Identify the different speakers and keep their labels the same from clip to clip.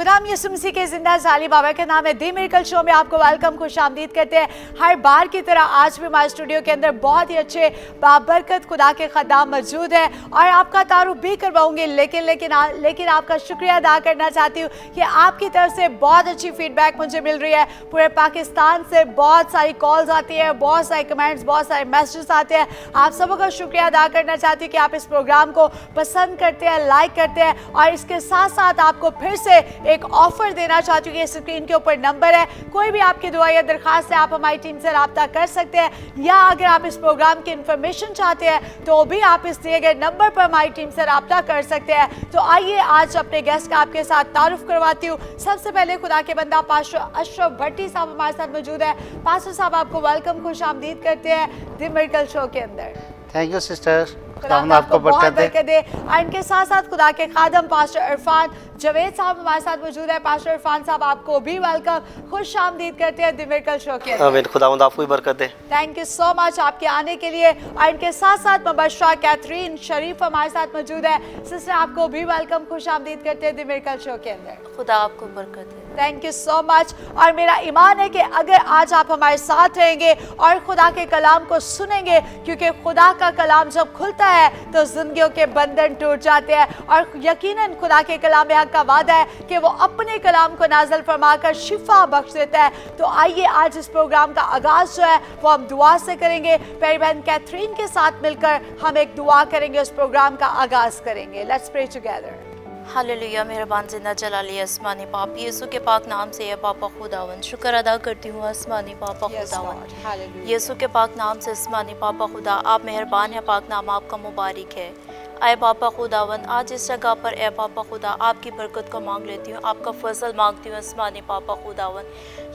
Speaker 1: खुदाम यीशु मसीह के जिंदा जाली बाबा के नाम है दी मिरेकल शो में आपको वेलकम खुशामदीद करते हैं। हर बार की तरह आज भी हमारे स्टूडियो के अंदर बहुत ही अच्छे बाबरकत खुदा के खदाम मौजूद है और आपका तारुफ भी करवाऊंगी, लेकिन आपका शुक्रिया अदा करना चाहती हूँ कि आपकी तरफ से बहुत अच्छी फीडबैक मुझे मिल रही है। पूरे पाकिस्तान से बहुत सारी कॉल्स आती है, बहुत सारे कमेंट्स, बहुत सारे मैसेजेस आते हैं। आप सबों का शुक्रिया अदा करना चाहती हूँ कि आप इस प्रोग्राम को पसंद करते हैं, लाइक करते हैं और इसके साथ साथ आपको फिर से एक ऑफर देना चाहती हूँ कि स्क्रीन के ऊपर नंबर है, कोई भी आपकी दुआ या दरखास्त है आप हमारी टीम से राब्ता कर सकते हैं, या अगर आप इस प्रोग्राम की इंफॉर्मेशन चाहते हैं तो भी आप इस दिए गए नंबर पर हमारी टीम से राब्ता कर सकते हैं। तो आइए आज अपने गेस्ट का आपके साथ तारुफ करवाती हूँ। सबसे पहले खुदा के बंदा पास्टर अशरफ भट्टी साहब हमारे साथ मौजूद है। पास्टर साहब आपको वेलकम, खुशामदीद करते हैं दी मिरेकल शो के अंदर।
Speaker 2: थैंक यू सिस्टर,
Speaker 1: खुदा आपको बहुत बरकत दे। और इनके साथ साथ खुदा के खादम पास्टर इरफान जवेद साहब हमारे साथ मौजूद है। पास्टर इरफान साहब आपको भी वेलकम, खुश आमदीद करते हैं दी मिरेकल शो के अंदर।
Speaker 2: खुदा आपको भी बरकत दे।
Speaker 1: थैंक यू सो मच आपके आने के लिए। और इनके साथ साथ मुबशरा कैथरीन शरीफ हमारे साथ मौजूद है। सिस्टर आपको भी वेलकम, खुश आमदीद करते हैं दी मिरेकल शो के अंदर।
Speaker 3: खुदा आपको बरकत दे।
Speaker 1: Thank you so much. और मेरा ईमान है कि अगर आज आप हमारे साथ रहेंगे और खुदा के कलाम को सुनेंगे, क्योंकि खुदा का कलाम जब खुलता है तो जिंदगियों के बंधन टूट जाते हैं और यकीनन खुदा के कलाम में हक का वादा है कि वो अपने कलाम को नाज़िल फरमाकर शिफा बख्श देता है। तो आइए आज इस प्रोग्राम का आगाज जो है वो हम दुआ से करेंगे। प्यारी बहन कैथरीन के साथ मिलकर हम एक दुआ करेंगे, उस प्रोग्राम का आगाज करेंगे। Let's pray together.
Speaker 3: हालेलुया। मेहरबान जिंदा जलाली आसमानी पाप यीशु के पाक नाम से या पापा खुदावन शुक्र अदा करती हूँ आसमानी पापा खुदावन यीशु के पाक नाम से आसमानी पापा खुदा आप मेहरबान है, पाक नाम आपका मुबारक है। आए पापा खुदावन आज इस जगह पर ए पापा खुदा आपकी बरकत को मांग लेती हूँ, आपका फजल मांगती हूँ आसमानी पापा खुदावन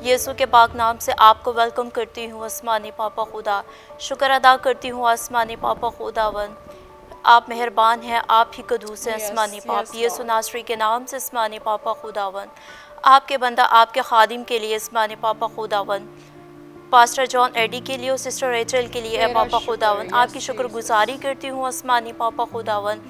Speaker 3: यीशु के पाक नाम से आपको वेलकम करती हूँ आसमानी पापा खुदा। शुक्र अदा करती हूँ आसमानी पापा खुदावन आप मेहरबान हैं, आप ही कदूस हैं आसमानी पाप यीशु नासरी के नाम से आसमानी पापा खुदावन आपके बंदा आपके खादिम के लिए आसमानी पापा खुदावन पास्टर जॉन एडी के लिए और सिस्टर रेचल के लिए ए पापा खुदावन आपकी शुक्रगुजारी करती हूँ आसमानी पापा खुदावन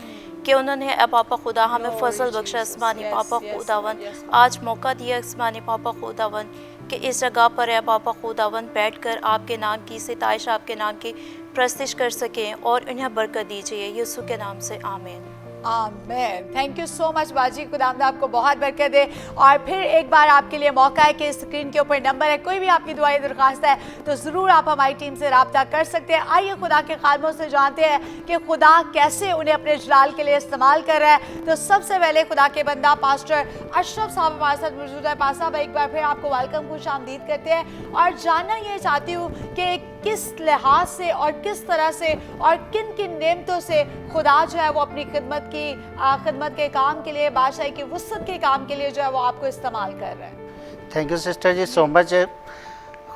Speaker 3: कि उन्होंने ए पापा खुदा हमें फजल बख्शा आसमानी पापा खुदावन आज मौका दिया आसमानी पापा खुदावन कि इस जगह पर ए पापा खुदावन बैठकर आपके नाम की सिताइश आपके नाम की प्रस्तिश कर सकें और इन्हें बरकत दीजिए यीशु के नाम से आमीन।
Speaker 1: आमीन। थैंक यू सो मच बाजी, खुदावंद आपको बहुत बरकत दे। और फिर एक बार आपके लिए मौका है कि स्क्रीन के ऊपर नंबर है, कोई भी आपकी दुआई दरखास्त है तो ज़रूर आप हमारी टीम से राब्ता कर सकते हैं। आइए खुदा के खादमों से जानते हैं कि खुदा कैसे उन्हें अपने जलाल के लिए इस्तेमाल कर रहा है। तो सबसे पहले खुदा के बंदा पास्टर अशरफ साहब हमारे साथ मौजूद है। पास साहब एक बार फिर आपको वेलकम, खुश आमदीद करते हैं और जानना ये चाहती हूँ कि किस लिहाज से और किस तरह से और किन किन नेमतों से खुदा जो है वो अपनी खिदमत के काम के लिए, बादशाही की वुसअत के काम के लिए जो है वो आपको इस्तेमाल कर रहे हैं।
Speaker 2: Thank you sister ji so much.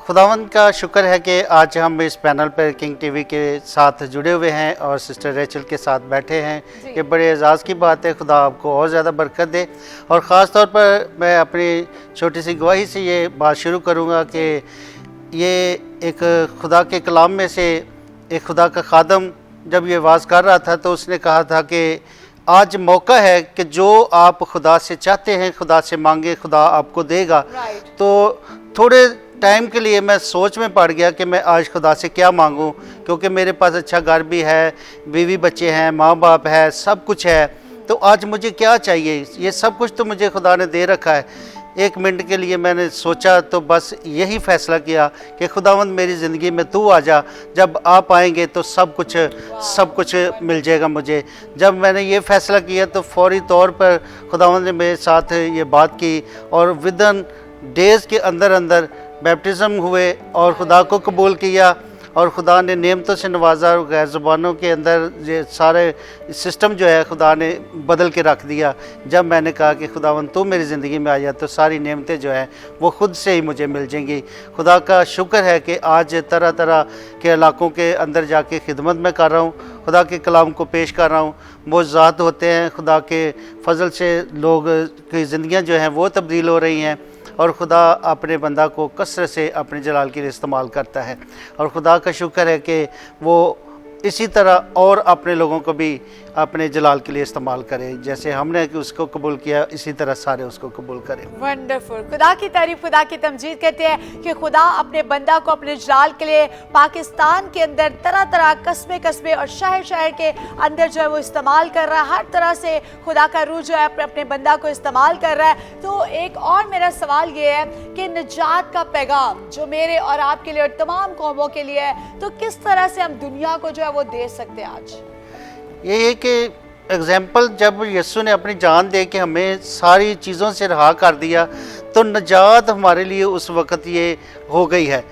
Speaker 2: खुदावंद का शुक्र है कि आज हम इस पैनल पर किंग टीवी के साथ जुड़े हुए हैं और सिस्टर रेचल के साथ बैठे हैं। ये बड़े एजाज़ की बात है, खुदा आपको और ज़्यादा बरकत दे। और ख़ास तौर पर मैं अपनी छोटी सी गवाही से ये बात शुरू करूँगा कि ये एक खुदा के कलाम में से एक खुदा का खादम जब ये आवाज़ कर रहा था तो उसने कहा था कि आज मौका है कि जो आप खुदा से चाहते हैं खुदा से मांगे, खुदा आपको देगा। तो थोड़े टाइम के लिए मैं सोच में पड़ गया कि मैं आज खुदा से क्या मांगूं, क्योंकि मेरे पास अच्छा घर भी है, बीवी बच्चे हैं, माँ बाप है, सब कुछ है। तो आज मुझे क्या चाहिए? ये सब कुछ तो मुझे खुदा ने दे रखा है। एक मिनट के लिए मैंने सोचा तो बस यही फ़ैसला किया कि खुदावंद मेरी ज़िंदगी में तू आ जा, जब आप आएंगे तो सब कुछ मिल जाएगा मुझे। जब मैंने ये फ़ैसला किया तो फौरी तौर पर खुदावंद ने मेरे साथ ये बात की और विदिन डेज़ के अंदर बैप्टिज़म हुए और खुदा को कबूल किया और खुदा ने नेमतों से नवाजा और गैर ज़ुबानों के अंदर ये सारे सिस्टम जो है खुदा ने बदल के रख दिया। जब मैंने कहा कि खुदावंद तू मेरी ज़िंदगी में आ जा तो सारी नेमतें जो हैं वो ख़ुद से ही मुझे मिल जाएंगी। खुदा का शुक्र है कि आज तरह तरह के इलाकों के अंदर जाके खिदमत में कर रहा हूँ, खुदा के कलाम को पेश कर रहा हूँ। मौज़ात होते हैं, खुदा के फजल से लोग की ज़िंदगियाँ जो हैं वो तब्दील हो रही हैं और खुदा अपने बंदा को कसरत से अपने जलाल के लिए इस्तेमाल करता है। और खुदा का शुक्र है कि वो इसी तरह और अपने लोगों को भी अपने जलाल के लिए इस्तेमाल करें। जैसे हमने कि उसको कबूल किया, इसी तरह सारे उसको कबूल करें।
Speaker 1: वंडरफुल। खुदा की तारीफ, खुदा की तमजीद करते हैं कि खुदा अपने बंदा को अपने जलाल के लिए पाकिस्तान के अंदर तरह तरह कस्बे कस्बे और शहर शहर के अंदर जो है वो इस्तेमाल कर रहा है। हर तरह से खुदा का रूह जो है अपने बंदा को इस्तेमाल कर रहा है। तो एक और मेरा सवाल ये है कि निजात का पैगाम जो मेरे और आपके लिए और तमाम कौमों के लिए है, तो किस तरह से हम दुनिया को जो है वो दे सकते हैं आज?
Speaker 2: ये है कि एग्जाम्पल, जब यीशु ने अपनी जान दे के हमें सारी चीज़ों से रहा कर दिया, तो निजात हमारे लिए उस वक़्त ये हो गई है।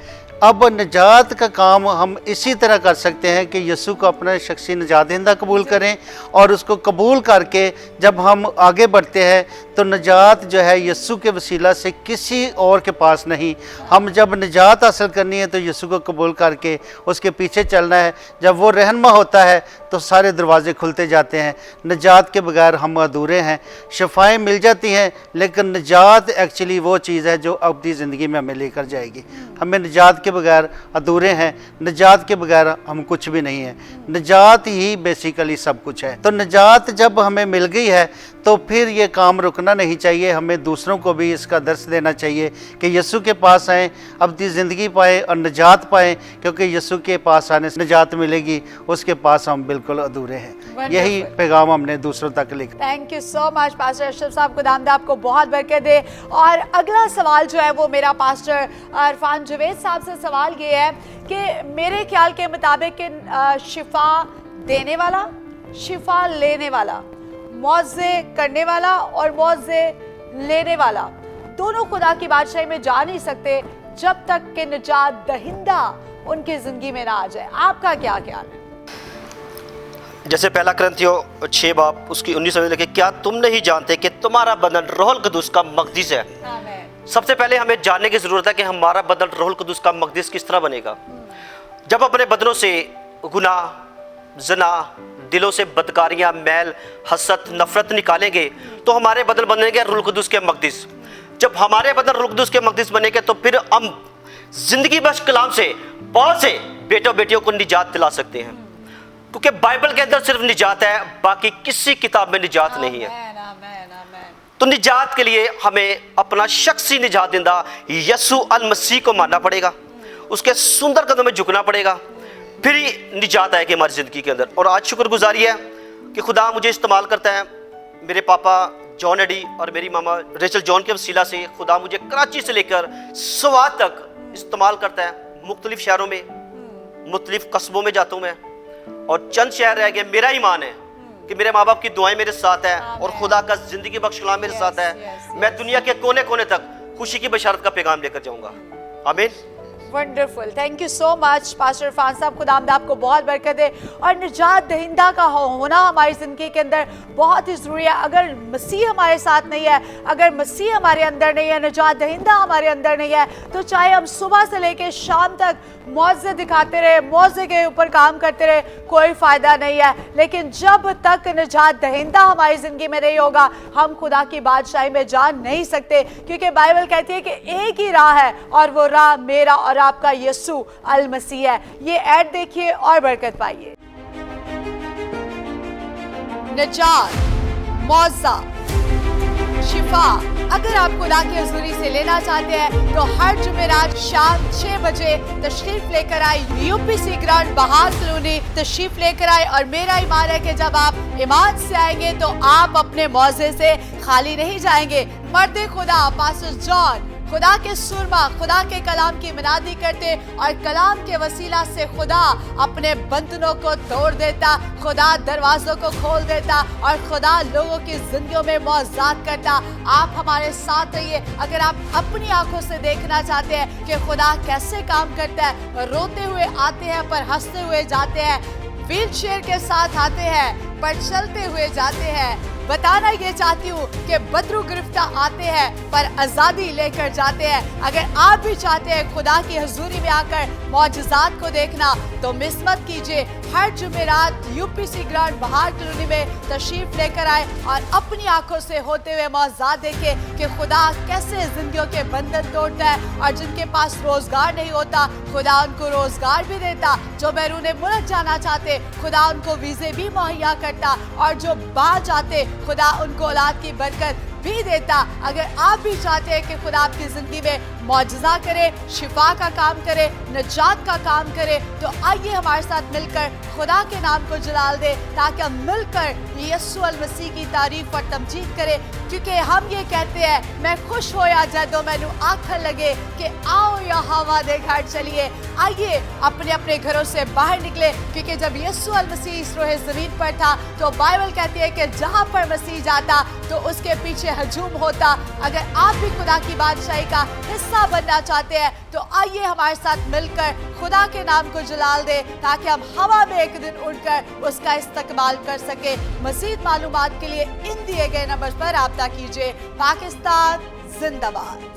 Speaker 2: अब निजात का काम हम इसी तरह कर सकते हैं कि यीशु को अपना शख्सी निजात दहिंदा कबूल करें, और उसको कबूल करके जब हम आगे बढ़ते हैं तो निजात जो है यीशु के वसीला से किसी और के पास नहीं। हम जब निजात हासिल करनी है तो यीशु को कबूल करके उसके पीछे चलना है। जब वो रहनुमा होता है तो सारे दरवाजे खुलते जाते हैं। निजात के बगैर हम अधूरे हैं। शफाएँ मिल जाती हैं, लेकिन निजात एक्चुअली वो चीज़ है जो अबदी ज़िंदगी में हमें लेकर जाएगी। हमें निजात के बगैर अधूरे हैं। निजात के बगैर हम कुछ भी नहीं है। निजात ही बेसिकली सब कुछ है। तो निजात जब हमें मिल गई है तो फिर ये काम रुकना नहीं चाहिए। हमें दूसरों को भी इसका दर्स देना चाहिए कि यीशु के पास आएँ, अबदी ज़िंदगी पाएँ और निजात पाएँ, क्योंकि यीशु के पास आने से निजात मिलेगी। उसके पास हम बिल्कुल अधूरे हैं। यही पैगाम हमने दूसरों तक लिखा।
Speaker 1: Thank you so much pastor Ashraf साहब, खुदावंद आपको बहुत बरकत दे। और अगला सवाल जो है वो मेरा पास्टर इरफान जवेद साहब से सवाल ये है कि मेरे ख्याल के मुताबिक शिफा देने वाला, शिफा लेने वाला, मौजे करने वाला और मौजे लेने वाला, दोनों खुदा की बादशाही में जा नहीं सकते जब तक कि निजात दहिंदा उनकी जिंदगी में ना आ जाए। आपका क्या ख्याल है?
Speaker 4: जैसे पहला कुरिन्थियों 6 बाब उसकी 19 में लिखे, क्या तुम नहीं जानते कि तुम्हारा बदन रूहुल कुदूस का मक़दिस है? सबसे पहले हमें जानने की ज़रूरत है कि हमारा बदन रूहुल कुदूस का मक़दिस किस तरह बनेगा। जब अपने बदनों से गुनाह, ज़ना, दिलों से बदकारियाँ, मैल, हसद, नफरत निकालेंगे तो हमारे बदन बनेंगे रूहुल कुदूस के मक़दिस। जब हमारे बदन रूहुल कुदूस के मक़दिस बनेंगे तो फिर हम ज़िंदगी बख्श कलाम से बहुत से बेटों बेटियों को निजात दिला सकते हैं, क्योंकि बाइबल के अंदर सिर्फ निजात है, बाकी किसी किताब में निजात नहीं है। तो निजात के लिए हमें अपना शख्सी निजात देंदा यीशु अल मसीह को मानना पड़ेगा, उसके सुंदर कदम में झुकना पड़ेगा, फिर ही निजात आएगी हमारी ज़िंदगी के अंदर। और आज शुक्रगुजारी है कि खुदा मुझे इस्तेमाल करता है। मेरे पापा जॉन एडी और मेरी मामा रेचल जॉन के वसीला से खुदा मुझे कराची से लेकर स्वात तक इस्तेमाल करता है। मुख्तलिफ शहरों में, मुख्तलिफ कस्बों में जाता हूँ मैं, और चंद शहर रह गए। मेरा ईमान है कि मेरे माँ बाप की दुआएं मेरे साथ है और खुदा का ज़िंदगी बख्श कलाम मेरे साथ है। मैं दुनिया के कोने कोने तक खुशी की बशारत का पैगाम लेकर जाऊँगा। आमीन।
Speaker 1: Wonderful, thank you so much pastor Irfan साहब, खुदावंद आपको बहुत बरकत दे। और निजात दहिंदा का होना हमारी ज़िंदगी के अंदर बहुत ही ज़रूरी है। अगर मसीह हमारे साथ नहीं है, अगर मसीह हमारे अंदर नहीं है, निजात दहिंदा हमारे अंदर नहीं है, तो चाहे हम सुबह से लेकर शाम तक मौजे दिखाते रहे, मौजे के ऊपर काम करते रहे, कोई फ़ायदा नहीं है। लेकिन जब तक निजात दहिंदा हमारी ज़िंदगी में नहीं होगा, हम खुदा की बादशाही में जा नहीं सकते, क्योंकि बाइबल कहती है कि एक ही राह है और वो राह मेरा और आपका यीशु अल मसीह है। ये ऐड देखिए और बरकत पाइए। निजात, मौजा, शिफा अगर आप खुदा की हुजूरी से लेना चाहते हैं तो हर जुमेरात शाम 6 बजे तशरीफ लेकर आए UPC ग्राउंड बहार कॉलोनी, तशरीफ लेकर आए। और मेरा ईमान है कि जब आप ईमान से आएंगे तो आप अपने मौजे से खाली नहीं जाएंगे। मर्द खुदा पास्टर जॉन खुदा के सुरमा, खुदा के कलाम की मनादी करते और कलाम के वसीला से खुदा अपने बंधनों को तोड़ देता, खुदा दरवाजों को खोल देता और खुदा लोगों की जिंदगियों में मौज़ात करता। आप हमारे साथ रहिए। अगर आप अपनी आंखों से देखना चाहते हैं कि खुदा कैसे काम करता है, रोते हुए आते हैं पर हंसते हुए जाते हैं, व्हील चेयर के साथ आते हैं पर चलते हुए जाते हैं, बताना ये चाहती हूँ कि बदरू गिरफ्तार आते हैं पर आजादी लेकर जाते हैं। अगर आप भी चाहते हैं खुदा की हजूरी में आकर मौजज़ात को देखना तो मिस मत कीजिए। हर जुमेरात यूपीसी ग्राउंड बहार कॉलोनी में तशरीफ लेकर आए और अपनी आंखों से होते हुए मौजज़ात देखे कि खुदा कैसे जिंदगियों के बंधन तोड़ता है और जिनके पास रोजगार नहीं होता खुदा उनको रोजगार भी देता। जो बैरून मुल्क जाना चाहते खुदा उनको वीजे भी मुहैया करता और जो बाहर जाते खुदा उनको औलाद की बरकत भी देता। अगर आप भी चाहते हैं कि खुदा आपकी जिंदगी में मौजज़ा करे, शिफा का काम करे, निजात का काम करे तो आइए हमारे साथ मिलकर खुदा के नाम को जलाल दे ताकि हम मिलकर यीशु अल मसीह की तारीफ और तमजीद करें। क्योंकि हम ये कहते हैं मैं खुश होया जदों मैनू आखन लगे कि आओ या हवा दे घर चलिए। आइए अपने अपने घरों से बाहर निकले क्योंकि जब यीशु अल मसीह इस रोहे ज़मीन पर था तो बाइबल कहती है कि जहाँ पर मसीह जाता तो उसके पीछे हजूम होता। अगर आप भी खुदा की बादशाही का हिस्सा बनना चाहते हैं तो आइए हमारे साथ मिलकर खुदा के नाम को जलाल दे ताकि हम हवा में एक दिन उड़कर उसका इस्तेमाल कर सके। मज़ीद मालूमात के लिए इन दिए गए नंबर पर राब्ता कीजिए। पाकिस्तान जिंदाबाद।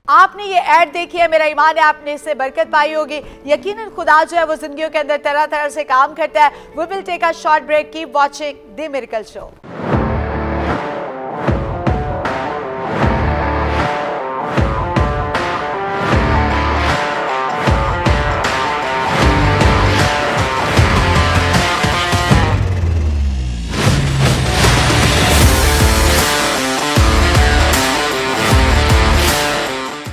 Speaker 1: आपने ये ऐड देखी है, मेरा ईमान है आपने इससे बरकत पाई होगी। यकीनन खुदा जो है वो जिंदगियों के अंदर तरह तरह से काम करता है। We will take a short break. Keep watching the miracle show.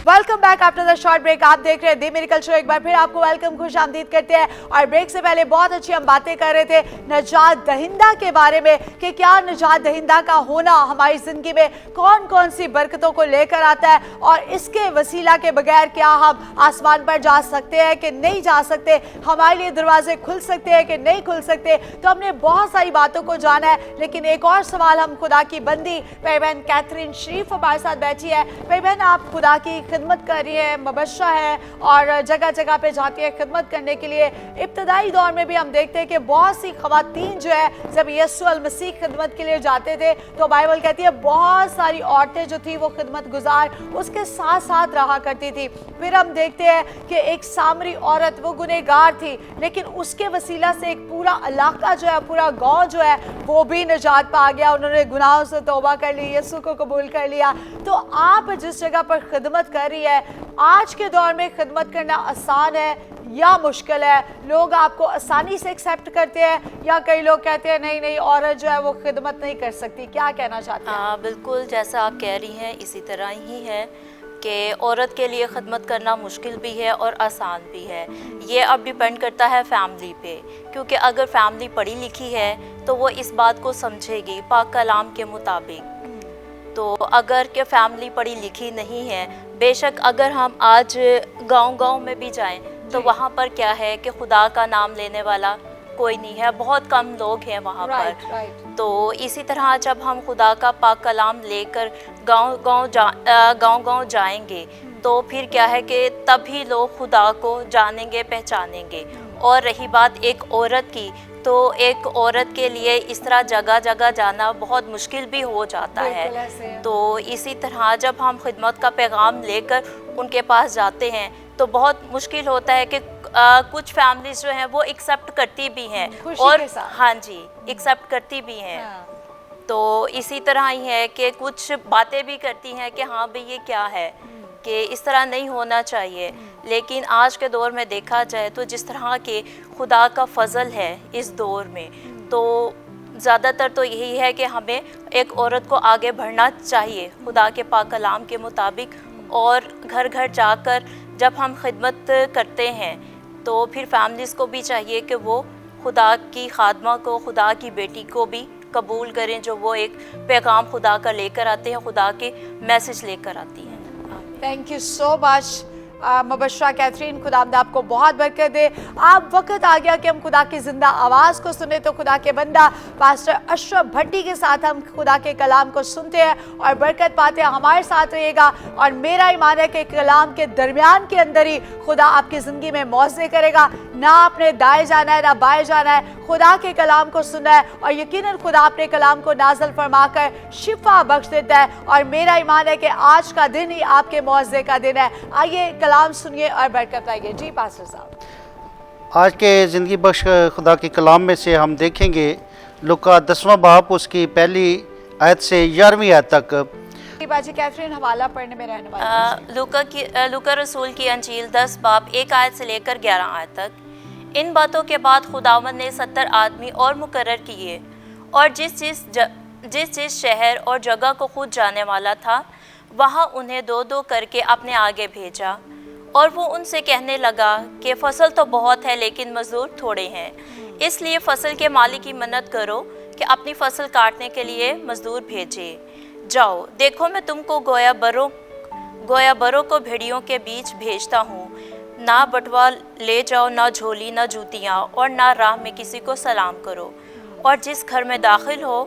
Speaker 1: Welcome back after the short break. आप देख रहे हैं द मिरेकल शो। एक बार फिर आपको वेलकम, खुश आमदीद करते हैं। और ब्रेक से पहले बहुत अच्छी हम बातें कर रहे थे निजात दहिंदा के बारे में कि क्या निजात दहिंदा का होना हमारी जिंदगी में कौन कौन सी बरकतों को लेकर आता है और इसके वसीला के बगैर क्या हम आसमान पर जा सकते हैं कि नहीं जा सकते, हमारे लिए दरवाजे खुल सकते हैं कि नहीं खुल सकते। तो हमने बहुत सारी बातों को जाना है, लेकिन एक और सवाल हम खुदा की बंदी भाई बहन कैथरीन शरीफ हमारे साथ बैठी है। भाई बहन आप खुदा की खिदमत कर रही है, मबशा है और जगह जगह पे जाती है खिदमत करने के लिए। इब्तदाई दौर में भी हम देखते हैं कि बहुत सी खवातीन जो है जब यीशु अल मसीह खिदमत के लिए जाते थे तो बाइबल कहती है बहुत सारी औरतें जो थी वो खिदमत गुजार उसके साथ साथ रहा करती थी। फिर हम देखते हैं कि एक सामरी औरत वो गुनहगार थी, लेकिन उसके वसीला से एक पूरा इलाका जो है, पूरा गाँव जो है वो भी निजात पा गया। उन्होंने गुनाहों से तौबा कर ली, यीशु को कबूल कर लिया। तो आप जिस जगह पर खिदमत कर रही है, आज के दौर में खिदमत करना आसान है या मुश्किल है? लोग आपको आसानी से एक्सेप्ट करते हैं या कई लोग कहते हैं नहीं नहीं औरत जो है वो खिदमत नहीं कर सकती? क्या कहना चाहते हैं?
Speaker 3: बिल्कुल जैसा आप कह रही हैं इसी तरह ही है कि औरत के लिए खिदमत करना मुश्किल भी है और आसान भी है। ये अब डिपेंड करता है फैमिली पे, क्योंकि अगर फैमिली पढ़ी लिखी है तो वो इस बात को समझेगी पाक कलाम के मुताबिक। तो अगर के फैमिली पढ़ी लिखी नहीं है, बेशक अगर हम आज गांव-गांव में भी जाएं तो वहाँ पर क्या है कि खुदा का नाम लेने वाला कोई नहीं है, बहुत कम लोग हैं वहाँ पर। तो इसी तरह जब हम खुदा का पाक कलाम लेकर गांव-गांव जाएंगे तो फिर क्या है कि तभी लोग खुदा को जानेंगे, पहचानेंगे। और रही बात एक औरत की, तो एक औरत के लिए इस तरह जगह जगह जाना बहुत मुश्किल भी हो जाता है। तो इसी तरह जब हम खिदमत का पैगाम लेकर उनके पास जाते हैं तो बहुत मुश्किल होता है कि कुछ फैमिलीज जो हैं वो एक्सेप्ट करती भी हैं और हाँ जी एक्सेप्ट करती भी हैं। तो इसी तरह ही है कि कुछ बातें भी करती हैं कि हाँ भाई ये क्या है, कि इस तरह नहीं होना चाहिए। लेकिन आज के दौर में देखा जाए तो जिस तरह के खुदा का फजल है इस दौर में, तो ज़्यादातर तो यही है कि हमें एक औरत को आगे बढ़ना चाहिए खुदा के पाक कलाम के मुताबिक। और घर घर जाकर जब हम खिदमत करते हैं तो फिर फैमिलीज़ को भी चाहिए कि वो खुदा की खादमा को, खुदा की बेटी को भी कबूल करें जो वो एक पैगाम खुदा का लेकर आते हैं, खुदा के मैसेज लेकर आती हैं।
Speaker 1: Thank you so much. Mubashra Catherine, खुदावंद आपको बहुत बरकत दे। आप वक्त आ गया कि हम खुदा की जिंदा आवाज़ को सुने, तो खुदा के बंदा पास्टर अशरफ भट्टी के साथ हम खुदा के कलाम को सुनते हैं और बरकत पाते हैं। हमारे साथ रहिएगा और मेरा ईमान है कि कलाम के दरमियान के अंदर ही खुदा आपकी ज़िंदगी में मौज़े करेगा। ना आपने दाएं जाना है ना बाएं जाना है, खुदा के कलाम को सुनना है और यकीनन खुदा अपने कलाम को नाज़िल फरमाकर शिफा बख्श देता है। और मेरा ईमान है कि आज का दिन ही आपके मौज़े का दिन है। आइए कलाम सुनिए और बरकत पाइए। जी पास्टर साहब,
Speaker 2: आज के ज़िंदगी बख्श खुदा के कलाम में से हम देखेंगे लूका 10वां बाब उसकी पहली आयत से 11वीं आयत तक।
Speaker 1: बाजी कैथरीन हवाला पढ़ने में रहने वाली
Speaker 3: लूका रसूल की अंजील 10 बाब 1 आयत से लेकर 11 आयत तक। इन बातों के बाद खुदावंद ने 70 आदमी और मुकर्रर किए और जिस शहर और जगह को खुद जाने वाला था वहाँ उन्हें 2-2 करके अपने आगे भेजा। और वो उनसे कहने लगा कि फसल तो बहुत है लेकिन मजदूर थोड़े हैं, इसलिए फसल के मालिक की मन्नत करो कि अपनी फसल काटने के लिए मजदूर भेजे। जाओ, देखो मैं तुमको गोया बरों को भेड़ियों के बीच भेजता हूँ। ना बटवा ले जाओ, ना झोली, ना जूतियाँ, और ना राह में किसी को सलाम करो। और जिस घर में दाखिल हो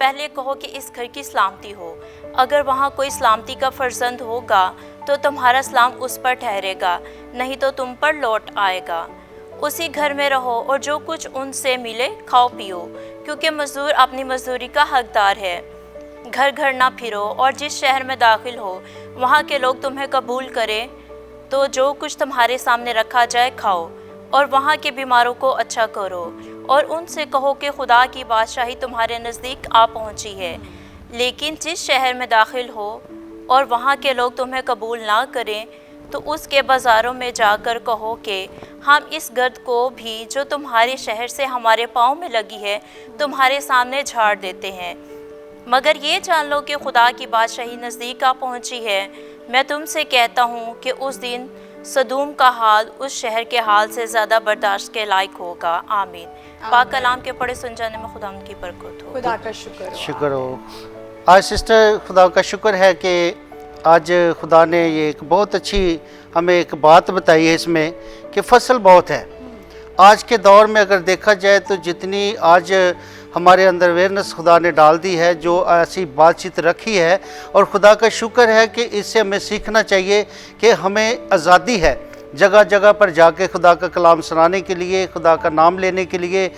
Speaker 3: पहले कहो कि इस घर की सलामती हो। अगर वहाँ कोई सलामती का फर्जंद होगा तो तुम्हारा सलाम उस पर ठहरेगा, नहीं तो तुम पर लौट आएगा। उसी घर में रहो और जो कुछ उनसे मिले खाओ पियो, क्योंकि मजदूर अपनी मजदूरी का हकदार है। घर घर ना फिरो, और जिस शहर में दाखिल हो वहाँ के लोग तुम्हें कबूल करें तो जो कुछ तुम्हारे सामने रखा जाए खाओ, और वहाँ के बीमारों को अच्छा करो, और उनसे कहो कि खुदा की बादशाही तुम्हारे नज़दीक आ पहुँची है। लेकिन जिस शहर में दाखिल हो और वहाँ के लोग तुम्हें कबूल ना करें तो उसके बाज़ारों में जाकर कहो कि हम इस गर्द को भी जो तुम्हारे शहर से हमारे पाँव में लगी है तुम्हारे सामने झाड़ देते हैं। मगर ये जान लो कि खुदा की बादशाही नज़दीक आ पहुँची है। मैं तुमसे कहता हूँ कि उस दिन सदूम का हाल उस शहर के हाल से ज़्यादा बर्दाश्त के लायक होगा। आमीन। पाक कलाम के पढ़े सुन जाने में खुदा की बरकत हो।
Speaker 1: खुदा का शुक्र
Speaker 2: हो। आज सिस्टर खुदा का शुक्र है कि आज खुदा ने ये एक बहुत अच्छी हमें एक बात बताई है इसमें कि फसल बहुत है। आज के दौर में अगर देखा जाए तो जितनी आज हमारे अंदर अवेयरनेस खुदा ने डाल दी है, जो ऐसी बातचीत रखी है, और खुदा का शुक्र है कि इससे हमें सीखना चाहिए कि हमें आज़ादी है जगह जगह पर जाके खुदा का कलाम सुनाने के लिए, खुदा का नाम लेने के लिए।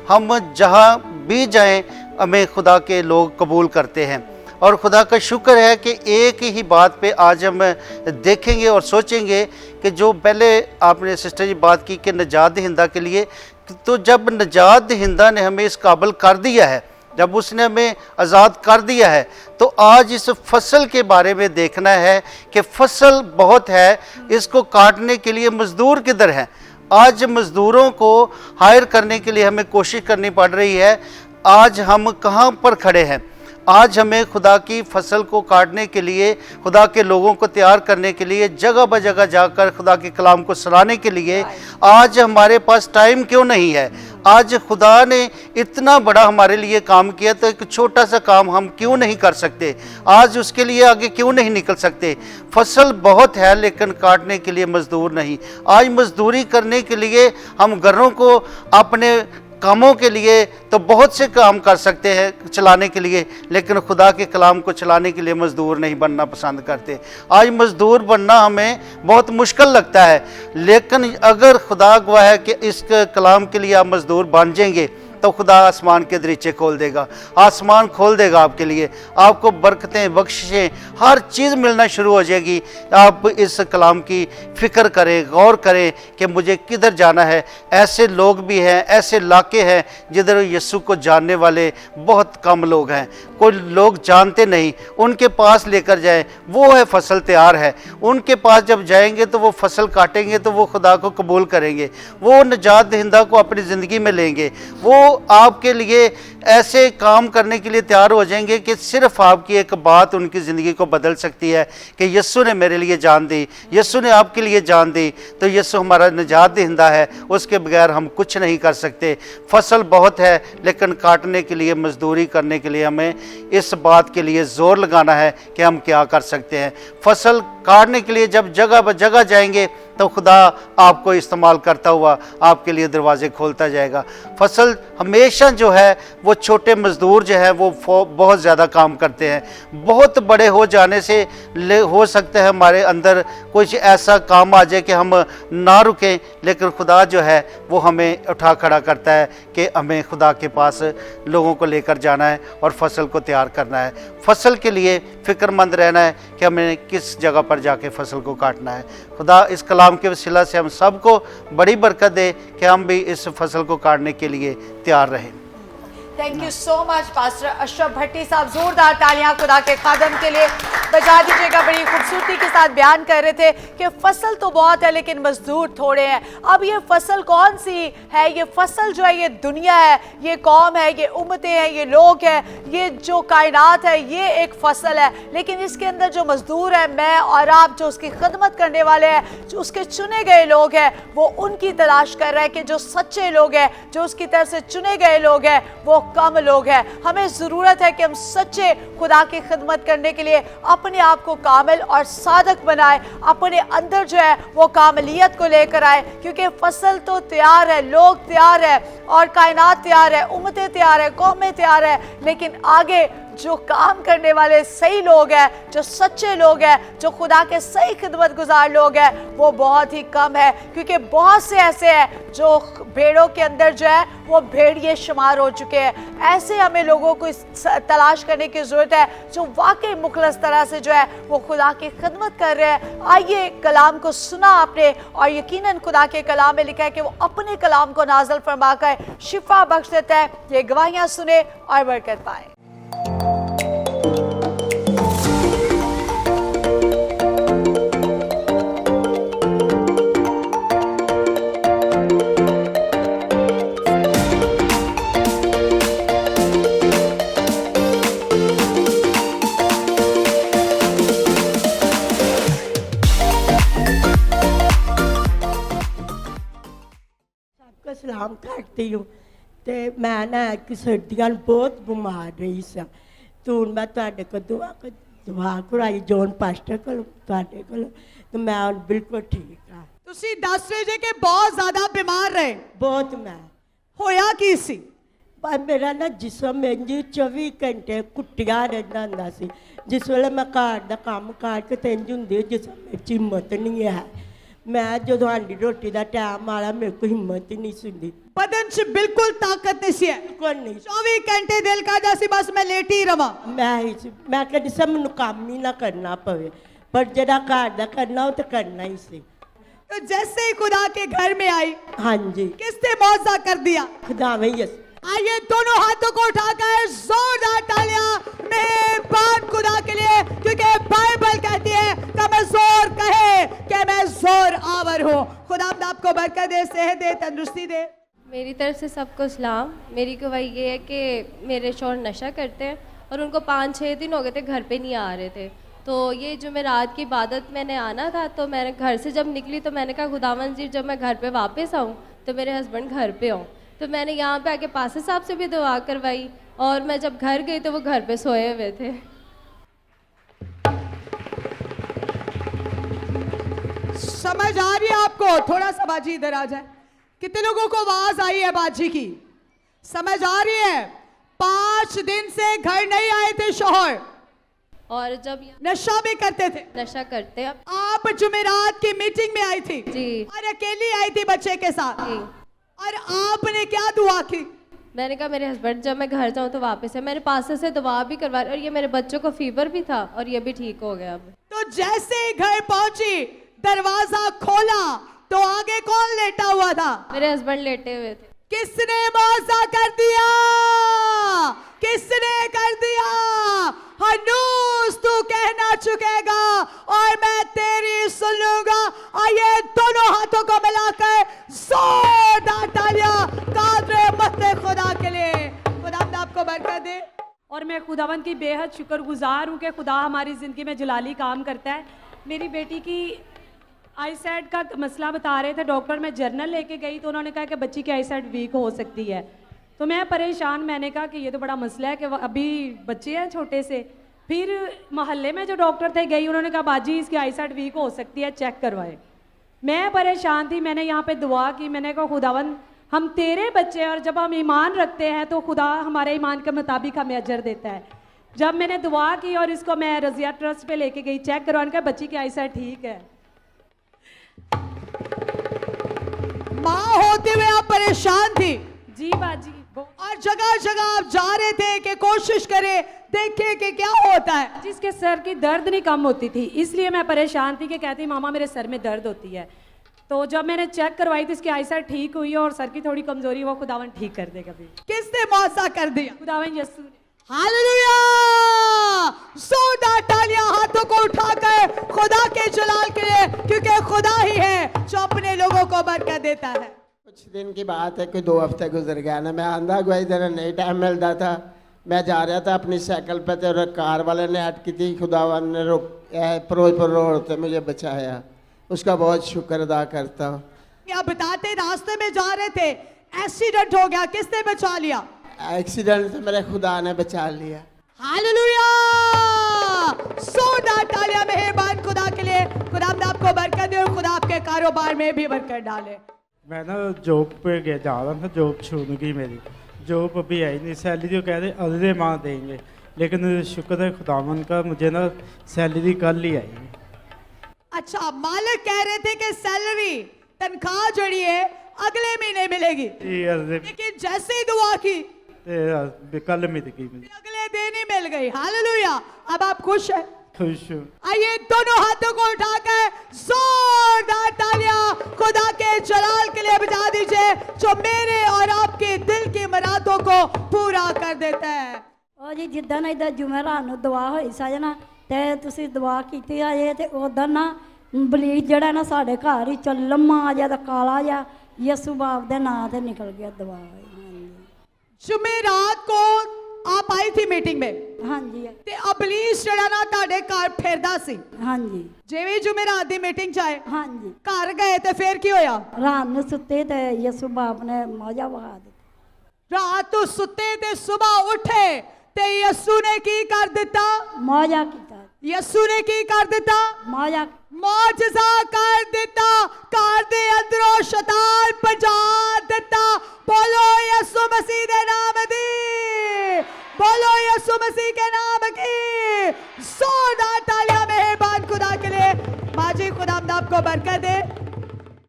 Speaker 2: हम जहाँ भी जाएं हमें खुदा के लोग कबूल करते हैं। और खुदा का शुक्र है कि एक ही बात पे आज हम देखेंगे और सोचेंगे कि जो पहले आपने सिस्टर जी बात की कि निजात दहिंदा के लिए, तो जब निजात दहिंदा ने हमें इस काबिल कर दिया है, जब उसने हमें आज़ाद कर दिया है, तो आज इस फसल के बारे में देखना है कि फसल बहुत है, इसको काटने के लिए मज़दूर किधर हैं। आज मज़दूरों को हायर करने के लिए हमें कोशिश करनी पड़ रही है। आज हम कहाँ पर खड़े हैं? आज हमें खुदा की फसल को काटने के लिए, खुदा के लोगों को तैयार करने के लिए, जगह ब जगह जाकर खुदा के कलाम को सुनाने के लिए आज हमारे पास टाइम क्यों नहीं है? आज खुदा ने इतना बड़ा हमारे लिए काम किया, तो एक छोटा सा काम हम क्यों नहीं कर सकते? आज उसके लिए आगे क्यों नहीं निकल सकते? फसल बहुत है लेकिन काटने के लिए मजदूर नहीं। आज मजदूरी करने के लिए हम घरों को अपने कामों के लिए तो बहुत से काम कर सकते हैं चलाने के लिए, लेकिन खुदा के कलाम को चलाने के लिए मज़दूर नहीं बनना पसंद करते। आज मज़दूर बनना हमें बहुत मुश्किल लगता है, लेकिन अगर खुदा गवाह है कि इस कलाम के लिए आप मज़दूर बन जाएंगे तो खुदा आसमान के दरीचे खोल देगा, आसमान खोल देगा आपके लिए, आपको बरकतें, बख्शिशें, हर चीज़ मिलना शुरू हो जाएगी। आप इस कलाम की फ़िक्र करें, गौर करें कि मुझे किधर जाना है। ऐसे लोग भी हैं, ऐसे इलाके हैं जिधर यीशु को जानने वाले बहुत कम लोग हैं, कोई लोग जानते नहीं। उनके पास लेकर जाएं, वो है फसल तैयार है। उनके पास जब जाएंगे तो वो फसल काटेंगे तो वो खुदा को कबूल करेंगे, वो निजात दहिंदा को अपनी ज़िंदगी में लेंगे, वो आपके लिए ऐसे काम करने के लिए तैयार हो जाएंगे कि सिर्फ आपकी एक बात उनकी ज़िंदगी को बदल सकती है कि यीशु ने मेरे लिए जान दी, यीशु ने आपके लिए जान दी, तो यीशु हमारा निजात दहिंदा है, उसके बगैर हम कुछ नहीं कर सकते। फसल बहुत है लेकिन काटने के लिए, मजदूरी करने के लिए हमें इस बात के लिए ज़ोर लगाना है कि हम क्या कर सकते हैं। फसल काटने के लिए जब जगह ब जगह जाएंगे तो खुदा आपको इस्तेमाल करता हुआ आपके लिए दरवाजे खोलता जाएगा। फसल हमेशा जो है वो छोटे मज़दूर जो है वो बहुत ज़्यादा काम करते हैं। बहुत बड़े हो जाने से हो सकता है हमारे अंदर कुछ ऐसा काम आ जाए कि हम ना रुकें, लेकिन खुदा जो है वो हमें उठा खड़ा करता है कि हमें खुदा के पास लोगों को लेकर जाना है और फसल को तैयार करना है। फसल के लिए फ़िक्रमंद रहना है कि हमें किस जगह पर जाके फसल को काटना है। खुदा इस कलाम के वसीला से हम सबको बड़ी बरकत दे कि हम भी इस फसल को काटने के लिए तैयार रहें।
Speaker 1: Thank you so much pastor Ashraf Bhatti Sahab, जोरदार तालियां खुदा के खादम के लिए बजा दीजिएगा। बड़ी खूबसूरती के साथ बयान कर रहे थे कि फसल तो बहुत है लेकिन मजदूर थोड़े हैं। अब ये फसल कौन सी है? ये फसल जो है ये दुनिया है, ये कौम है, ये उम्मतें हैं, ये लोग हैं, ये जो कायनात है, ये एक फसल है। लेकिन इसके अंदर जो मजदूर है, मैं और आप, जो उसकी खिदमत करने वाले हैं, जो उसके चुने गए लोग हैं, वो उनकी तलाश कर रहे हैं कि जो सच्चे लोग हैं, जो उसकी तरफ से चुने गए लोग हैं, वो कम लोग हैं। हमें ज़रूरत है कि हम सच्चे खुदा की खिदमत करने के लिए अपने आप को कामिल और सादक बनाए, अपने अंदर जो है वो कामलियत को लेकर आए, क्योंकि फसल तो तैयार है, लोग तैयार है और कायनात तैयार है, उम्मतें तैयार है, कौमें तैयार है, लेकिन आगे जो काम करने वाले सही लोग हैं, जो सच्चे लोग हैं, जो खुदा के सही खिदमत गुजार लोग हैं, वो बहुत ही कम है। क्योंकि बहुत से ऐसे हैं जो भेड़ों के अंदर जो है वो भेड़िए शुमार हो चुके हैं। ऐसे हमें लोगों को तलाश करने की ज़रूरत है जो वाकई मुखलस तरह से जो है वो खुदा की खिदमत कर रहे हैं। आइए, कलाम को सुना आपने और यकीनन खुदा के कलाम में लिखा है कि वो अपने कलाम को नाज़िल फरमा कर शिफा बख्श देता है। ये गवाहियाँ सुने और बरकत पाए।
Speaker 5: सलाम करती हूँ। तो मैं ना कि सर्दियाँ बहुत बीमार रही सा, तो मैं तुहाडे को दुआ कराई जॉन पास्टर को तुहाडे को, तो मैं बिल्कुल ठीक हाँ।
Speaker 1: ਤੁਸੀਂ ਦੱਸ ਰਹੇ ਜੇ ਕਿ ਬਹੁਤ ਜ਼ਿਆਦਾ ਬਿਮਾਰ ਰਹੇ?
Speaker 5: बहुत मैं
Speaker 1: ਹੋਇਆ ਕੀ ਸੀ?
Speaker 5: पर मेरा ना जिसम इंज 24 घंटे कुटिया रहना होंदा सी। जिस वेले मैं घर का काम करके तो इंज होंदी जिसम में हिम्मत नहीं है। मैं जो हांडी रोटी का टाइम आया मेरे को हिम्मत ही नहीं सुनती,
Speaker 1: बदन च बिल्कुल ताकत नहीं सी है,
Speaker 5: बिल्कुल नहीं।
Speaker 1: 24 घंटे दिल करदा सी बस मैं लेटी रवां।
Speaker 5: मैं कहती सी मैनूं काम ही ना करना पवे, पर जरा घर का करना हो तो करना ही सी।
Speaker 1: तो जैसे ही खुदा के घर में आई,
Speaker 5: हाँ जी,
Speaker 1: किसने मौजा कर दिया?
Speaker 5: खुदा में यस।
Speaker 1: आइए दोनों हाथों को उठाकर जोरदार तालियां मेहरबान खुदा के लिए, क्योंकि बाइबल कहती है कमजोर कहे कि मैं जोर आवर हूँ। खुदा आपको बरकत दे, सेहत दे, तंदुरुस्ती दे।
Speaker 6: मेरी तरफ से सबको सलाम। मेरी गवाही ये है कि मेरे शौहर नशा करते हैं और उनको 5-6 दिन हो गए थे घर पे नहीं आ रहे थे। तो ये जो मैं रात की इबादत मैंने आना था, तो मैंने घर से जब निकली तो मैंने कहा खुदावन जी जब मैं घर पे वापस आऊँ तो मेरे हस्बैंड घर पे हों। तो मैंने यहाँ पे आके पासे साहब से भी दुआ करवाई और मैं जब घर गई तो वो घर पे सोए हुए थे।
Speaker 1: समझ आ रही है आपको? थोड़ा सा बाजी इधर आ जाए। कितने लोगों को आवाज आई है बाजी की? समझ आ रही है? 5 दिन से घर नहीं आए थे शौहर
Speaker 6: और जब
Speaker 1: नशा भी करते थे।
Speaker 6: नशा करते हैं।
Speaker 1: आप जुमेरात की मीटिंग में आई थी
Speaker 6: जी,
Speaker 1: और अकेली आई थी बच्चे के साथ
Speaker 6: जी।
Speaker 1: और आपने क्या दुआ की?
Speaker 6: मैंने कहा मेरे हस्बैंड जब मैं घर जाऊँ तो वापस है। मेरे पास से दुआ भी करवा, और ये मेरे बच्चों को फीवर भी था और ये भी ठीक हो गया अब।
Speaker 1: तो जैसे ही घर पहुंची, दरवाजा खोला तो आगे कौन लेटा हुआ था?
Speaker 6: मेरे हस्बैंड लेटे हुए थे।
Speaker 1: किसने मौजा कर दिया? किसने कर दिया? हनूस तू कहना चुकेगा और मैं तेरी सुन लूंगा। आइए दोनों हाथों को मिलाकर जोरदार तालियां कादरे मत खुदा के लिए। खुदा आपको
Speaker 5: दे।
Speaker 7: और मैं खुदावंद की बेहद शुक्रगुजार हूँ कि खुदा हमारी ज़िंदगी में जलाली काम करता है। मेरी बेटी की आईसाइट का मसला बता रहे थे डॉक्टर, मैं जर्नल लेके गई तो उन्होंने कहा कि बच्ची की आईसाइट वीक हो सकती है। तो मैं परेशान, मैंने कहा कि ये तो बड़ा मसला है कि अभी बच्चे हैं छोटे से। फिर मोहल्ले में जो डॉक्टर थे गई, उन्होंने कहा बाजी इसकी आईसाइट वीक हो सकती है, चेक करवाए। मैं परेशान थी, मैंने यहाँ पे दुआ की, मैंने कहा खुदावंद हम तेरे बच्चे हैं और जब हम ईमान रखते हैं तो खुदा हमारे ईमान के मुताबिक हमें अजर देता है। जब मैंने दुआ की और इसको मैं रजिया ट्रस्ट पे लेके गई चेक करवाने का, बच्ची की आईसाइट ठीक है।
Speaker 1: माँ होते हुए आप परेशान थी
Speaker 7: जी बाजी,
Speaker 1: और जगह जगह आप जा रहे थे कि कोशिश करें देखें कि क्या होता है।
Speaker 7: जिसके सर की दर्द नहीं कम होती थी, इसलिए मैं परेशान थी कि कहती मामा मेरे सर में दर्द होती है। तो जब मैंने चेक करवाई तो इसकी आईसाइट ठीक हुई और सर की थोड़ी कमजोरी वो खुदावन ठीक कर देगा। भी
Speaker 1: किसने मौसा कर दिया?
Speaker 7: खुदावन यीशु ने।
Speaker 1: हालेलुया! जोरदार तालियां हाथों को उठाकर खुदा के जलाल के लिए, क्योंकि खुदा ही है जो अपने लोगों को बरकत देता है।
Speaker 8: कुछ दिन की बात है कि 2 हफ्ते गुजर गया ना, मैं आंधा गुआई देने नहीं टाइम मिलता था। मैं जा रहा था अपनी साइकिल पे तो कार वाले ने अटकी थी, खुदावन ने फिरोजपुर रोड से मुझे बचाया, उसका बहुत शुक्र अदा करता हूँ।
Speaker 1: आप बताते रास्ते में जा रहे थे, एक्सीडेंट हो गया, किसने बचा लिया?
Speaker 8: एक्सीडेंट से मेरे खुदा ने बचा लिया।
Speaker 1: हालेलुया! जोरदार तालियां मेहरबान खुदा के लिए। खुदा आपको बरकत दे और खुदा आपके कारोबार में भी बरकत डाले।
Speaker 9: मैं ना जॉब पे गया जा रहा था, जॉब छूट गई मेरी, जॉब अभी आई नहीं, सैलरी कह रहे अगले माह देंगे, लेकिन शुक्र है खुदावन का मुझे ना सैलरी कल ही आई।
Speaker 1: अच्छा, मालिक कह रहे थे कि सैलरी तनख्वाह जड़ी है अगले महीने मिलेगी, लेकिन जैसे ही दुआ की
Speaker 9: कल मिल गई मुझे,
Speaker 1: अगले दिन ही मिल गई। हालेलुया! अब आप खुश हैं?
Speaker 9: खुश हूँ।
Speaker 1: आइए दोनों हाथों को उठाकर जोरदार तालियां खुदा के जलाल के लिए बजा दीजिए, जो मेरे और आपके दिल की मुरादों को पूरा कर देता है।
Speaker 10: ਉਹ ਜੀ ਜਿੱਦਾਂ ਨਾ ਇਦਾਂ ਜੁਮੇਰਾਤ ਨੂੰ ਦੁਆ ਹੋਈ ਸਜਣਾ ਤੇ ਤੁਸੀਂ ਦੁਆ ਕੀਤੀ ਆ ਇਹ ਤੇ ਉਦੋਂ ਨਾ ਬਲੀਚ ਜਿਹੜਾ ਨਾ ਸਾਡੇ ਘਰ ਹੀ ਲੰਮਾ ਜਿਹਾ ਤੇ ਕਾਲਾ ਜਿਹਾ ਯਿਸੂ ਬਾਪ ਦੇ ਨਾਂ ਤੇ ਨਿਕਲ ਗਿਆ ਦੁਆ ਹੋਈ।
Speaker 1: जुमेरात को आप आई थी मीटिंग में,
Speaker 10: ਹਾਂਜੀ
Speaker 1: ਤੇ ਅਬਲੀਸ ਜਿਹੜਾ ਨਾ ਤੁਹਾਡੇ ਘਰ ਫਿਰਦਾ ਸੀ।
Speaker 10: ਹਾਂਜੀ
Speaker 1: ਜਿਵੇਂ ਜੁਮੇਰਾਤ ਦੀ ਮੀਟਿੰਗ ਚ ਆਏ
Speaker 10: ਹਾਂਜੀ
Speaker 1: ਘਰ ਗਏ ਤੇ ਫਿਰ ਕੀ ਹੋਇਆ?
Speaker 10: ਰਾਤ ਨੂੰ ਸੁੱਤੇ ਤੇ ਯਿਸੂ ਬਾਪ ਨੇ ਮੌਜਾ ਵਹਾ ਦਿੱਤਾ।
Speaker 1: ਰਾਤ ਨੂੰ ਸੁੱਤੇ ਤੇ ਸਵੇਰ ਉੱਠੇ ਤੇ ਯਿਸੂ ਨੇ ਕੀ ਕਰ ਦਿੱਤਾ?
Speaker 10: ਮੌਜਾ ਕੀਤਾ।
Speaker 1: ਯਿਸੂ ਨੇ ਕੀ ਕਰ ਦਿੱਤਾ?
Speaker 10: ਮੌਜਾ
Speaker 1: ਮੌਜਜ਼ਾ ਕਰ ਦਿੱਤਾ। ਘਰ ਦੇ ਅੰਦਰੋਂ ਸ਼ੈਤਾਨ ਭਜਾ ਦਿੱਤਾ। बोलो यीशु मसीह के नाम दी, बोलो यीशु मसीह के नाम की जोरदार तालियां मेहरबान खुदा के लिए। माजी खुदा आपको बरकत दे।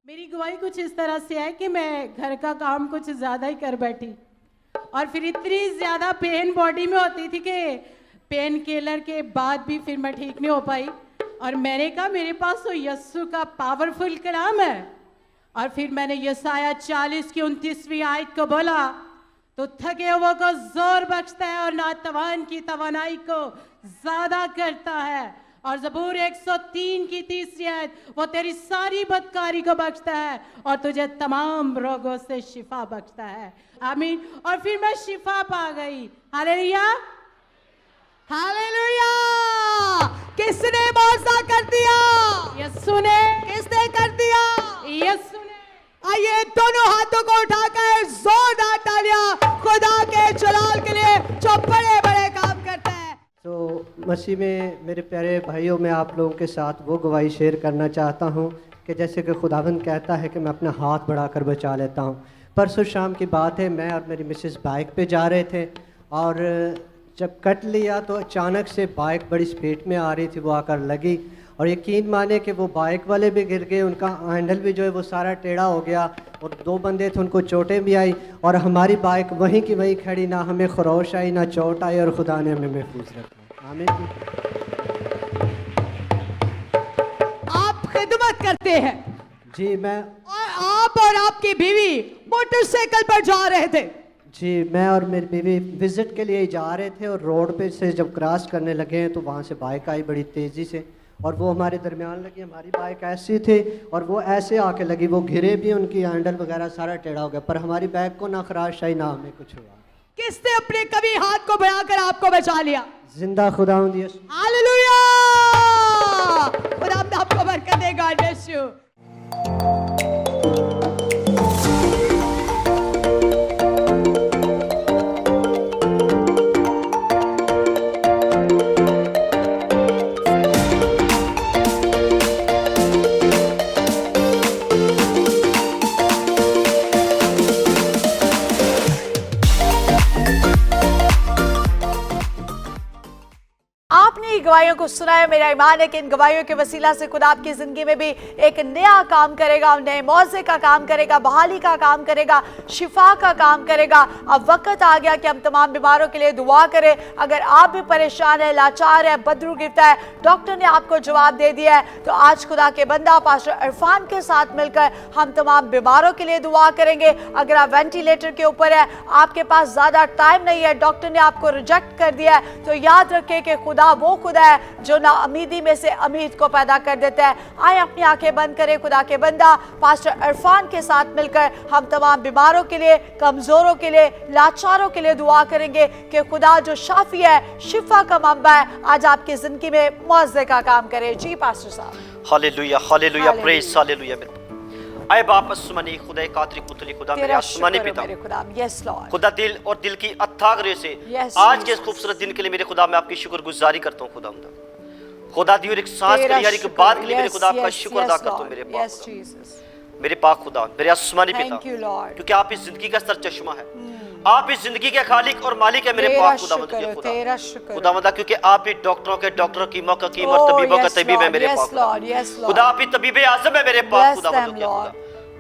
Speaker 5: मेरी गवाही कुछ इस तरह से है कि मैं घर का काम कुछ ज़्यादा ही कर बैठी और फिर इतनी ज़्यादा पेन बॉडी में होती थी कि पेन किलर के बाद भी फिर मैं ठीक नहीं हो पाई। और मैंने कहा मेरे पास तो यीशु का पावरफुल कलाम है, और फिर मैंने यसाया 40 की 29वीं आयत को बोला, तो थके हुए को जोर बख्शता है और नातवान की तवानाई को ज्यादा करता है। और ज़बूर 103 की 3री आयत, वो तेरी सारी बदकारी को बख्शता है और तुझे तमाम रोगों से शिफा बख्शता है। आमीन। और फिर मैं शिफा पा गई। Hallelujah,
Speaker 1: hallelujah! किसने मौसा कर दिया?
Speaker 5: यीशु ने।
Speaker 1: किसने कर दिया?
Speaker 5: यीशु ने।
Speaker 1: आइए दोनों हाथों को उठाकर जोरदार तालियां खुदा के जलाल के लिए, जो बड़े बड़े काम करता है।
Speaker 11: तो मसीह में मेरे प्यारे भाइयों, मैं आप लोगों के साथ वो गवाही शेयर करना चाहता हूँ कि जैसे कि खुदावंद कहता है कि मैं अपना हाथ बढ़ाकर बचा लेता हूँ। परसों शाम की बात है, मैं और मेरी मिसेस बाइक पे जा रहे थे और जब कट लिया तो अचानक से बाइक बड़ी स्पीड में आ रही थी, वो आकर लगी और यकीन माने कि वो बाइक वाले भी गिर गए, उनका हैंडल भी जो है वो सारा टेढ़ा हो गया और 2 बंदे थे उनको चोटें भी आई और हमारी बाइक वहीं की वहीं खड़ी, ना हमें खरोश आई ना चोट आई और खुदा ने हमें महफूज रखा। आमीन।
Speaker 1: आप खिदमत करते हैं
Speaker 11: जी, मैं
Speaker 1: और आप और आपकी बीवी मोटरसाइकिल पर जा रहे थे।
Speaker 11: जी, मैं और मेरी बीवी विज़िट के लिए जा रहे थे और रोड पे से जब क्रॉस करने लगे हैं तो वहाँ से बाइक आई बड़ी तेज़ी से और वो हमारे दरमियान लगी। हमारी बाइक ऐसी थी और वो ऐसे आके लगी, वो घिरे भी, उनकी हैंडल वगैरह सारा टेढ़ा हो गया, पर हमारी बाइक को ना खराश आई ना हमें कुछ हुआ।
Speaker 1: किसने अपने कभी हाथ को बढ़ाकर आपको बचा लिया?
Speaker 11: जिंदा खुदावंद यीशु।
Speaker 1: हालेलुया, खुदा आपको बरकत दे। God bless you. आपने गवाहियों को सुना है। मेरा ईमान है कि इन गवाहियों के वसीला से खुदा आपकी जिंदगी में भी एक नया काम करेगा, नए मौजे का काम करेगा, बहाली का काम करेगा, शिफा का काम करेगा। अब वक्त आ गया कि हम तमाम बीमारों के लिए दुआ करें। अगर आप भी परेशान है, लाचार है, बदरू गिरता है, डॉक्टर ने आपको जवाब दे दिया है, तो आज खुदा के बंदा पास्टर इरफान के साथ मिलकर हम तमाम बीमारों के लिए दुआ करेंगे। अगर आप वेंटिलेटर के ऊपर है, आपके पास ज्यादा टाइम नहीं है, डॉक्टर ने आपको रिजेक्ट कर दिया है, तो याद रखें कि खुदा वो खुदा है जो ना उम्मीदी में से उम्मीद को पैदा कर देता है। आए अपनी आंखें बंद करें। खुदा के बंदा पास्टर इरफान के साथ मिलकर हम तमाम बीमारों के लिए, कमजोरों के लिए, लाचारों के लिए दुआ करेंगे कि खुदा जो शाफी है, शिफा का मंबा है, आज आपकी जिंदगी में मौजे का काम करे। जी पास्टर साहब।
Speaker 4: Hallelujah, hallelujah, praise hallelujah. आए बाप आसमानी खुदा कातरी पुतली खुदा मेरे आसमानी पिता,
Speaker 1: यस लॉर्ड,
Speaker 4: खुदा दिल और दिल की अथाह गहराई से आज के इस खूबसूरत दिन के लिए मेरे खुदा मैं आपकी शुक्रगुजारी करता हूँ। खुदा दी और एक सांस के लिए, हर एक बात के लिए मेरे खुदा आपका शुक्र अदा करता हूँ। मेरे पाक खुदा, मेरे आसमानी पिता, क्योंकि आप इस जिंदगी का सरचश्मा है, आप इस जिंदगी के खालिक और मालिक है मेरे पाक खुदा, क्योंकि आप ही डॉक्टरों के डॉक्टर की मौका की और तबीबों का तबीब है मेरे पाक खुदा, आप ही तबीब आज़म है मेरे पाक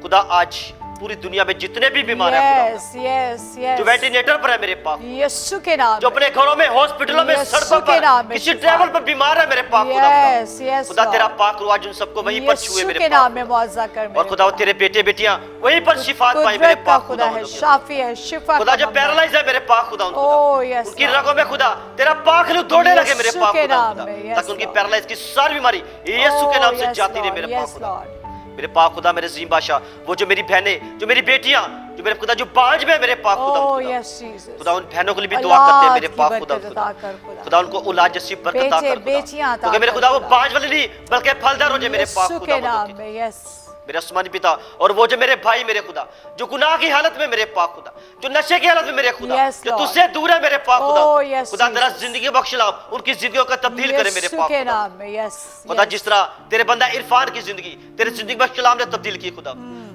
Speaker 4: खुदा। आज पूरी दुनिया में जितने भी बीमार हैं, जो वेंटिलेटर पर है मेरे पाक
Speaker 1: यीशु के नाम,
Speaker 4: जो अपने घरों में, हॉस्पिटलों में, सड़कों पर, किसी ट्रैवल पर बीमार है मेरे पाक खुदा, तेरा पाक रूह आज उन सबको वहीं पर छुए मेरे पाक। और खुदा तेरे बेटे बेटियां वहीं पर शिफा पाए मेरे पाक खुदा,
Speaker 1: शाफी है, शिफा
Speaker 4: खुदा, जो पैरालाइज है मेरे पाक खुदा, उनकी रगों में खुदा तेरा पाक रूह दौड़ने लगे मेरे पाक खुदा, ताकि उनकी पैरालाइज की सारी बीमारी यीशु के नाम से जाती रहे मेरे पाक खुदा। मेरे पाक खुदा, मेरे अज़ीम बादशाह, वो जो मेरी बहनें, जो मेरी बेटियां, जो मेरे खुदा जो बांझ में मेरे पाक खुदा, खुदा उन बहनों के लिए भी दुआ करते हैं मेरे पाक खुदा, खुदा उनको औलाद जैसी बरकत अता कर, क्योंकि मेरे खुदा वो बांझ वाली नहीं बल्कि फलदार हो जाए मेरे पाक खुदा, मेरे आसमानी पिता। और वो जो मेरे भाई मेरे खुदा जो गुनाह की हालत में मेरे पाक खुदा, जो नशे की हालत में मेरे खुदा, जो तुझसे दूर है मेरे पाक खुदा, खुदा तेरा जिंदगी बख्श ला, उनकी जिंदगियों का तब्दील करे मेरे पाक खुदा। जिस तरह तेरे बंदा इरफान की जिंदगी तेरे जिंदगी में कलाम ने तब्दील की खुदा,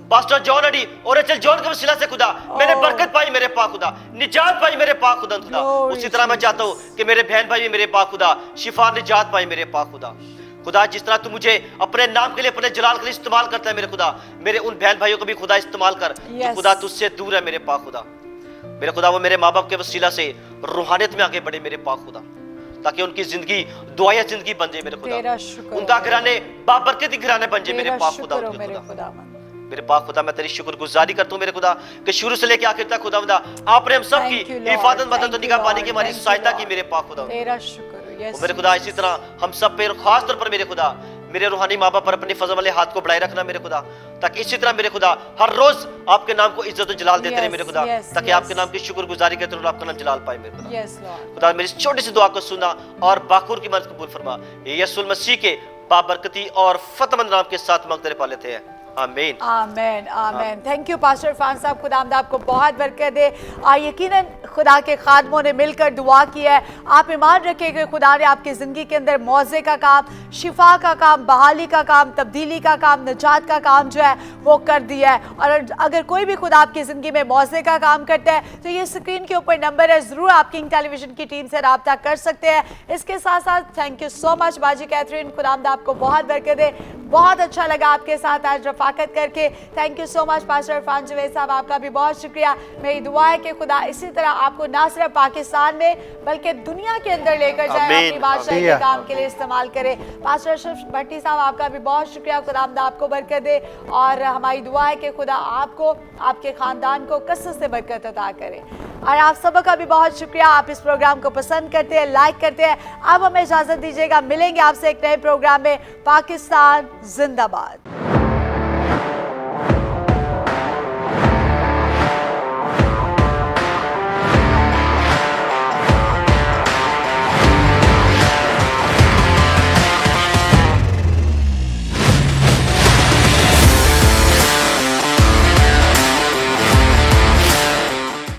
Speaker 4: पास्टर जॉन अडी और रेचल जॉन के वसीला से खुदा मैंने बरकत पाई मेरे पाक खुदा, निजात पाई मेरे पाक खुदा। उसी तरह मैं चाहता हूँ कि मेरे बहन भाई मेरे पाक खुदा शिफा निजात पाई मेरे पाक खुदा। खुदा जिस तरह तू मुझे अपने नाम के लिए, अपने जलाल के लिए इस्तेमाल करता है मेरे खुदा, मेरे उन बहन भाइयों को भी खुदा इस्तेमाल कर जो खुदा तुझसे दूर है मेरे पाक खुदा। मेरे खुदा वो मेरे माँ बाप के वसीला से रूहानियत में आगे बढ़े मेरे पाक खुदा, ताकि उनकी जिंदगी दुआया जिंदगी बन जाए मेरे खुदा, उनका घराने बाबरकती घराने बन जाए मेरे पाक खुदा। मेरे पाक खुदा मैं तेरी शुक्रगुजारी करता हूँ मेरे खुदा कि शुरू से लेकर आखिर तक खुदा आपने हम सब की हिफाजत, मदद, निगाह पानी की हमारी सहायता की मेरे पाक खुदा। मेरे खुदा इसी तरह हम सब पे, खास तौर पर मेरे खुदा मेरे रूहानी माँ बाप पर अपने फजल वाले हाथ को बढ़ाए रखना मेरे खुदा, ताकि इसी तरह मेरे खुदा हर रोज आपके नाम को इज्जत और जलाल देते रहे मेरे खुदा, ताकि आपके नाम की शुक्रगुजारी करते रहे, आपका नाम जलाल पाए मेरे खुदा। खुदा मेरी छोटी सी दुआ को सुना और बाखुर की मदद कबूल फरमा, यीशु मसीह के बाबरकती और फतमंद नाम के साथ मांगते पा लेते हैं, आमीन
Speaker 1: आमीन आमीन। थैंक यू पास्टर इरफान साहब, खुदा आपको बहुत बरकत दे। यकीनन खुदा के खादमों ने मिलकर दुआ की है, आप ईमान रखें कि खुदा ने आपकी ज़िंदगी के अंदर मौजे का काम, शिफा का काम, बहाली का काम, तब्दीली का काम, निजात का काम जो है वो कर दिया है। और अगर कोई भी खुदा आपकी ज़िंदगी में मौजे का काम करता है तो ये स्क्रीन के ऊपर नंबर है, ज़रूर आप किंग टेलीविज़न की टीम से रब्ता कर सकते हैं। इसके साथ साथ थैंक यू सो मच बाजी कैथरीन, खुदा आपको बहुत बरकत दे। बहुत अच्छा लगा आपके साथ आज रफाकत करके। Thank you so much pastor Irfan Javed साहब, आपका भी बहुत शुक्रिया। मेरी दुआ है कि खुदा इसी तरह आपको ना सिर्फ पाकिस्तान में बल्कि दुनिया के अंदर लेकर जाए, अपनी बादशाही के काम के लिए इस्तेमाल करे। पास्टर अशरफ भट्टी साहब आपका भी बहुत शुक्रिया, खुदा आपको बरकत दे। और हमारी दुआ है कि खुदा आपको, आपके खानदान को कसरत से बरकत अता करे। और आप सबका भी बहुत शुक्रिया, आप इस प्रोग्राम को पसंद करते हैं, लाइक करते हैं। अब हमें इजाजत दीजिएगा, मिलेंगे आपसे एक नए प्रोग्राम में। पाकिस्तान जिंदाबाद।